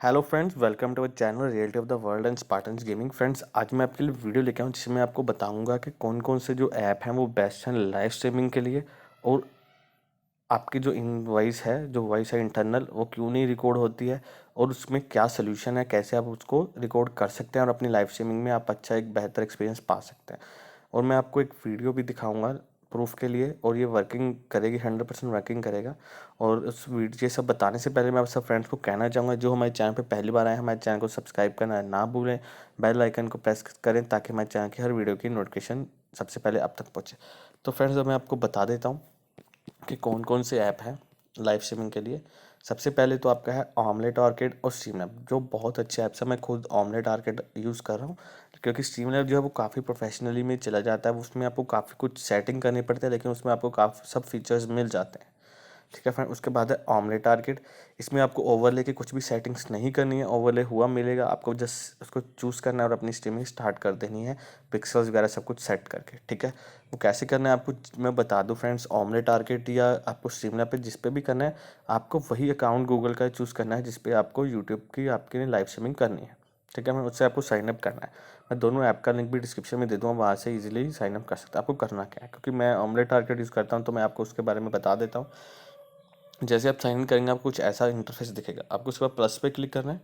Hello friends, welcome to our channel reality of the world and Spartans gaming. Friends, आज मैं आपके लिए video लेके आऊँ जिसमें मैं आपको बताऊंगा कि कौन कौन से जो ऐप हैं वो बेस्ट हैं लाइव स्ट्रीमिंग के लिए, और आपकी जो इन वॉइस है, जो वॉइस है इंटरनल, वो क्यों नहीं रिकॉर्ड होती है, और उसमें क्या सोल्यूशन है, कैसे आप उसको रिकॉर्ड कर सकते हैं और अपनी लाइव स्ट्रीमिंग में आप अच्छा एक बेहतर एक्सपीरियंस पा सकते हैं। और मैं आपको एक वीडियो भी दिखाऊंगा प्रूफ के लिए, और ये वर्किंग करेगी, 100% वर्किंग करेगा। और उस वीडियो ये सब बताने से पहले मैं आप सब फ्रेंड्स को कहना चाहूँगा, जो हमारे चैनल पे पहली बार आए हैं, हमारे चैनल को सब्सक्राइब करना ना भूलें, बेल आइकन को प्रेस करें ताकि हमारे चैनल की हर वीडियो की नोटिफिकेशन सबसे पहले आप तक पहुँचे। तो फ्रेंड्स, अब मैं आपको बता देता हूँ कि कौन कौन से ऐप हैं लाइव स्ट्रीमिंग के लिए। सबसे पहले तो आपका है ऑमलेट आर्केड और स्ट्रीमलैब, जो बहुत अच्छे ऐप्स हैं। मैं खुद ऑमलेट आर्केड यूज़ कर रहा हूँ, क्योंकि स्ट्रीमलैब जो है वो काफ़ी प्रोफेशनली में चला जाता है। उसमें आपको काफ़ी कुछ सेटिंग करनी पड़ती है, लेकिन उसमें आपको काफ़ी सब फीचर्स मिल जाते हैं। ठीक है फ्रेंड, उसके बाद है ऑमलेट टारगेट। इसमें आपको ओवरले की कुछ भी सेटिंग्स नहीं करनी है, ओवरले हुआ मिलेगा, आपको जस्ट उसको चूज़ करना है और अपनी स्ट्रीमिंग स्टार्ट कर देनी है, पिक्सल्स वगैरह सब कुछ सेट करके। ठीक है, वो कैसे करना है आपको मैं बता दूं फ्रेंड्स। ऑमलेट टारगेट या आपको स्ट्रीमलैब पे जिस पे भी करना है, आपको वही अकाउंट गूगल का चूज़ करना है जिस पे आपको यूट्यूब की आपके लाइव स्ट्रीमिंग करनी है। ठीक है, मैं उससे आपको साइनअप करना है। मैं दोनों ऐप का लिंक भी डिस्क्रिप्शन में दे दूँगा, वहाँ से इजीली साइनअप कर सकते हैं। आपको करना क्या है, क्योंकि मैं ऑमलेट टारगेट यूज़ करता हूँ तो मैं आपको उसके बारे में बता देता हूँ। जैसे आप साइन इन करेंगे, आपको कुछ ऐसा इंटरफेस दिखेगा। आपको उसके बाद प्लस पे क्लिक करना है।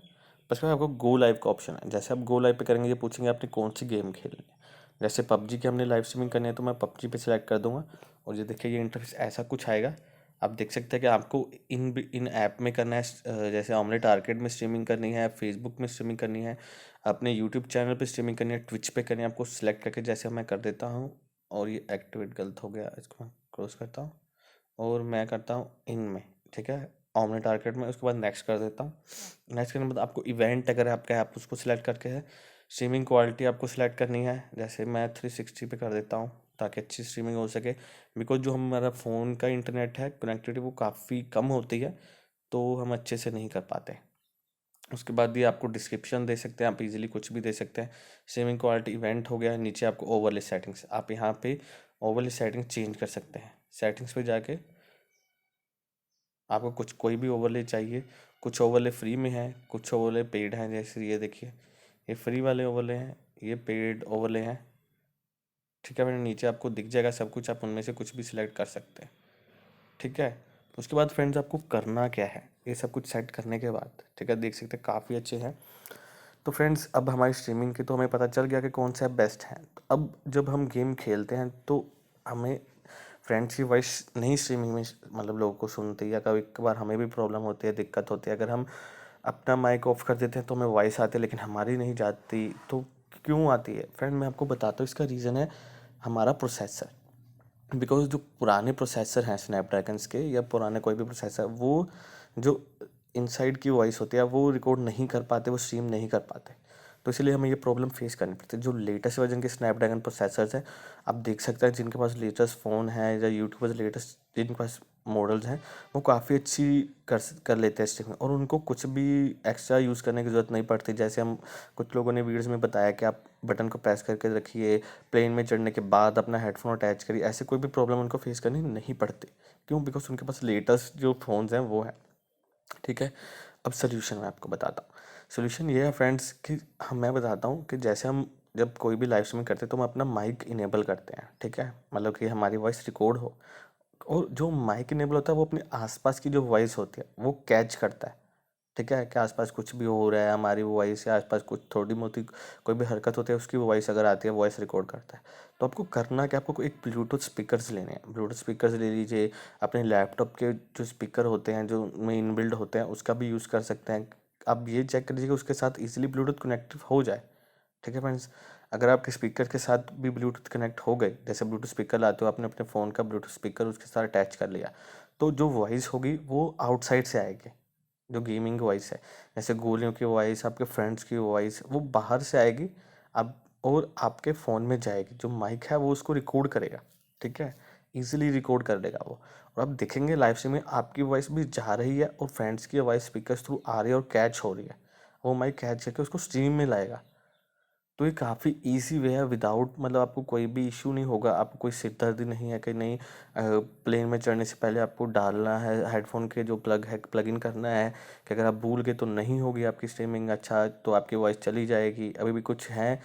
प्लस पे आपको गो लाइव का ऑप्शन है। जैसे आप गो लाइव पे करेंगे, ये पूछेंगे आपने कौन सी गेम खेलनी है। जैसे पबजी की हमने लाइव स्ट्रीमिंग करनी है तो मैं पबजी पे सिलेक्ट कर दूंगा, और ये देखिए ये इंटरफेस ऐसा कुछ आएगा। आप देख सकते हैं कि आपको इन ऐप में करना है। जैसे ऑमलेट आर्केड में स्ट्रीमिंग करनी है, फेसबुक में स्ट्रीमिंग करनी है, अपने यूट्यूब चैनल पे स्ट्रीमिंग करनी है, ट्विच पे करनी है, आपको सिलेक्ट करके जैसे मैं कर देता हूँ। और ये एक्टिवेट गलत हो गया, इसको मैं क्लोज करता हूँ और मैं करता हूँ इनमें। ठीक है, ऑमलेट टारगेट में, उसके बाद नेक्स्ट कर देता हूँ। नेक्स्ट करने के बाद आपको इवेंट अगर आपका है, आप उसको सिलेक्ट करके है। स्ट्रीमिंग क्वालिटी आपको सिलेक्ट करनी है, जैसे मैं 360 पे कर देता हूँ ताकि अच्छी स्ट्रीमिंग हो सके। बिकॉज जो हमारा फ़ोन का इंटरनेट है, कनेक्टिविटी वो काफ़ी कम होती है, तो हम अच्छे से नहीं कर पाते। उसके बाद ये आपको डिस्क्रिप्शन दे सकते हैं, आप इजीली कुछ भी दे सकते हैं। स्ट्रीमिंग क्वालिटी इवेंट हो गया। नीचे आपको ओवरले सेटिंग्स, आप यहाँ पे ओवरले सेटिंग चेंज कर सकते हैं। सेटिंग्स पे जाके आपको कुछ कोई भी ओवरले चाहिए। कुछ ओवरले फ्री में है, कुछ ओवरले पेड हैं। जैसे ये देखिए, ये फ्री वाले ओवरले हैं, ये पेड ओवरले हैं। ठीक है, मैंने नीचे आपको दिख जाएगा सब कुछ, आप उनमें से कुछ भी सिलेक्ट कर सकते हैं। ठीक है, उसके बाद फ्रेंड्स आपको करना क्या है, ये सब कुछ सेट करने के बाद, ठीक है, देख सकते हैं काफ़ी अच्छे हैं। तो फ्रेंड्स, अब हमारी स्ट्रीमिंग की तो हमें पता चल गया कि कौन सा बेस्ट है। तो अब जब हम गेम खेलते हैं तो हमें फ्रेंड्स की वॉइस नहीं स्ट्रीमिंग में मतलब लोगों को सुनती है। कभी कभार हमें भी प्रॉब्लम होती है, दिक्कत होती है। अगर हम अपना माइक ऑफ कर देते हैं तो हमें वॉइस आती है, लेकिन हमारी नहीं जाती। तो क्यों आती है फ्रेंड, मैं आपको बताता हूँ। इसका रीज़न है हमारा प्रोसेसर। बिकॉज जो पुराने प्रोसेसर हैं स्नैपड्रैगन्स के, या पुराने कोई भी प्रोसेसर, वो जो इनसाइड की वॉइस होती है वो रिकॉर्ड नहीं कर पाते, वो स्ट्रीम नहीं कर पाते। तो इसलिए हमें ये प्रॉब्लम फेस करनी पड़ती है। जो लेटेस्ट वर्जन के स्नैपड्रैगन प्रोसेसर्स हैं, आप देख सकते हैं, जिनके पास लेटेस्ट फ़ोन है या यूट्यूबर्स लेटेस्ट जिनके पास मॉडल्स हैं, वो काफ़ी अच्छी कर लेते हैं स्ट्रीमिंग, और उनको कुछ भी एक्स्ट्रा यूज़ करने की ज़रूरत नहीं पड़ती। जैसे हम कुछ लोगों ने वीडियोज़ में बताया कि आप बटन को प्रेस करके रखिए, प्लेन में चढ़ने के बाद अपना हेडफोन अटैच करिए। ऐसे कोई भी प्रॉब्लम उनको फेस करनी नहीं पड़ती। क्यों? बिकॉज उनके पास लेटेस्ट जो फ़ोन्स हैं वो है। ठीक है, अब सोल्यूशन मैं आपको बताता हूँ। सोल्यूशन ये है फ्रेंड्स कि मैं बताता हूँ कि जैसे हम जब कोई भी लाइव स्ट्रीमिंग करते हैं तो हम अपना माइक इनेबल करते हैं। ठीक है, मतलब कि हमारी वॉइस रिकॉर्ड हो, और जो माइक इनेबल होता है वो अपने आसपास की जो वॉइस होती है वो कैच करता है। ठीक है, कि आसपास कुछ भी हो रहा है, हमारी वॉइस या आसपास कुछ थोड़ी मोटी कोई भी हरकत होती है, उसकी वॉइस अगर आती है, वॉइस रिकॉर्ड करता है। तो आपको करना क्या, आपको एक ब्लूटूथ स्पीकर्स लेने हैं। ब्लूटूथ स्पीकर्स ले लीजिए। अपने लैपटॉप के जो स्पीकर होते हैं, जो में इनबिल्ड होते हैं, उसका भी यूज़ कर सकते हैं। आप ये चेक कर लीजिए कि उसके साथ इजीली ब्लूटूथ कनेक्ट हो जाए। ठीक है फ्रेंड्स, अगर आपके स्पीकर के साथ भी ब्लूटूथ कनेक्ट हो गए, जैसे ब्लूटूथ स्पीकर लाते हो, आपने अपने फ़ोन का ब्लूटूथ स्पीकर उसके साथ अटैच कर लिया, तो जो वॉइस होगी वो आउटसाइड से आएगी। जो गेमिंग वॉइस है, जैसे गोलियों की वॉइस, आपके फ्रेंड्स की वॉइस, वो बाहर से आएगी। अब और आपके फ़ोन में जाएगी। जो माइक है वो उसको रिकॉर्ड करेगा। ठीक है, इजीली रिकॉर्ड कर देगा वो। और आप देखेंगे लाइव स्ट्रीम में आपकी वॉइस भी जा रही है और फ्रेंड्स की वॉइस स्पीकर थ्रू आ रही है और कैच हो रही है। वो माइक कैच करके उसको स्ट्रीम में लाएगा। तो ये काफ़ी ईज़ी वे है, विदाउट मतलब आपको कोई भी इश्यू नहीं होगा, आपको कोई सिर दर्द नहीं है कि नहीं प्लेन में चढ़ने से पहले आपको डालना है हेडफोन के जो प्लग है, प्लग इन करना है कि अगर आप भूल गए तो नहीं होगी आपकी स्ट्रीमिंग अच्छा, तो आपकी वॉइस चली जाएगी। अभी भी कुछ हैं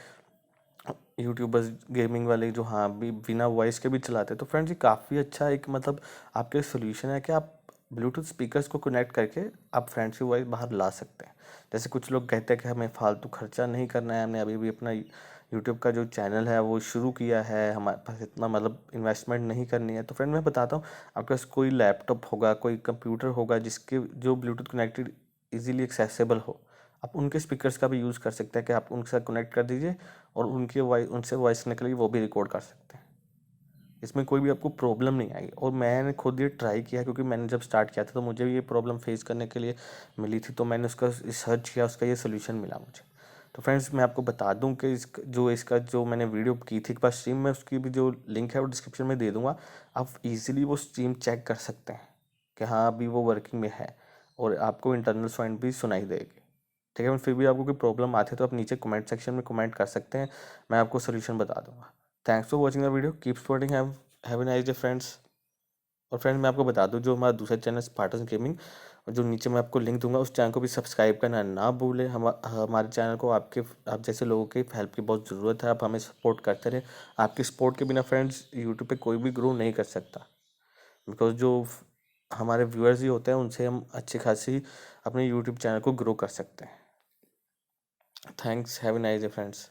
यूट्यूबर्स गेमिंग वाले जो हाँ भी बिना वॉइस के भी चलाते हैं। तो फ्रेंड्स ये काफ़ी अच्छा एक मतलब आपके सोल्यूशन है कि आप ब्लूटूथ स्पीकर्स को कनेक्ट करके आप फ्रेंड्स की वॉइस बाहर ला सकते हैं। जैसे कुछ लोग कहते हैं कि हमें फालतू खर्चा नहीं करना है, हमने अभी भी अपना यूट्यूब का जो चैनल है वो शुरू किया है, हमारे पास इतना मतलब इन्वेस्टमेंट नहीं करनी है। तो फ्रेंड मैं बताता हूँ, आपके पास कोई लैपटॉप होगा, कोई कंप्यूटर होगा जिसके जो ब्लूटूथ कनेक्टेड इजीली एक्सेसिबल हो, आप उनके स्पीकर्स का भी यूज़ कर सकते हैं कि आप उनके साथ कनेक्ट कर दीजिए और उनके वॉइस उनसे वॉइस निकलेगी, वो भी रिकॉर्ड कर सकते हैं। इसमें कोई भी आपको प्रॉब्लम नहीं आएगी। और मैंने खुद ये ट्राई किया क्योंकि मैंने जब स्टार्ट किया था तो मुझे भी ये प्रॉब्लम फेस करने के लिए मिली थी, तो मैंने उसका रिसर्च किया, उसका ये सोल्यूशन मिला मुझे। तो फ्रेंड्स मैं आपको बता दूं कि इसका जो मैंने वीडियो की थी एक बार स्ट्रीम में, उसकी भी जो लिंक है वो डिस्क्रिप्शन में दे दूंगा। आप इजीली वो स्ट्रीम चेक कर सकते हैं कि हाँ अभी वो वर्किंग में है और आपको इंटरनल साउंड भी सुनाई देगी। ठीक है, फिर भी आपको कोई प्रॉब्लम आती है तो आप नीचे कमेंट सेक्शन में कमेंट कर सकते हैं, मैं आपको सोल्यूशन बता दूंगा। Thanks for watching the video, keep supporting, have a nice day friends. और फ्रेंड्स मैं आपको बता दूं, जो हमारा दूसरा चैनल स्पार्टन गेमिंग, और जो नीचे मैं आपको लिंक दूंगा उस चैनल को भी सब्सक्राइब करना ना भूलें। हमारे चैनल को आप जैसे लोगों की हेल्प की बहुत ज़रूरत है, आप हमें सपोर्ट करते रहें। आपकी सपोर्ट के बिना फ्रेंड्स यूट्यूब पे कोई भी ग्रो नहीं कर सकता, बिकॉज जो हमारे व्यूअर्स ही होते हैं उनसे हम अच्छी खासी अपने यूट्यूब चैनल को ग्रो कर सकते हैं। Thanks, have a nice day friends.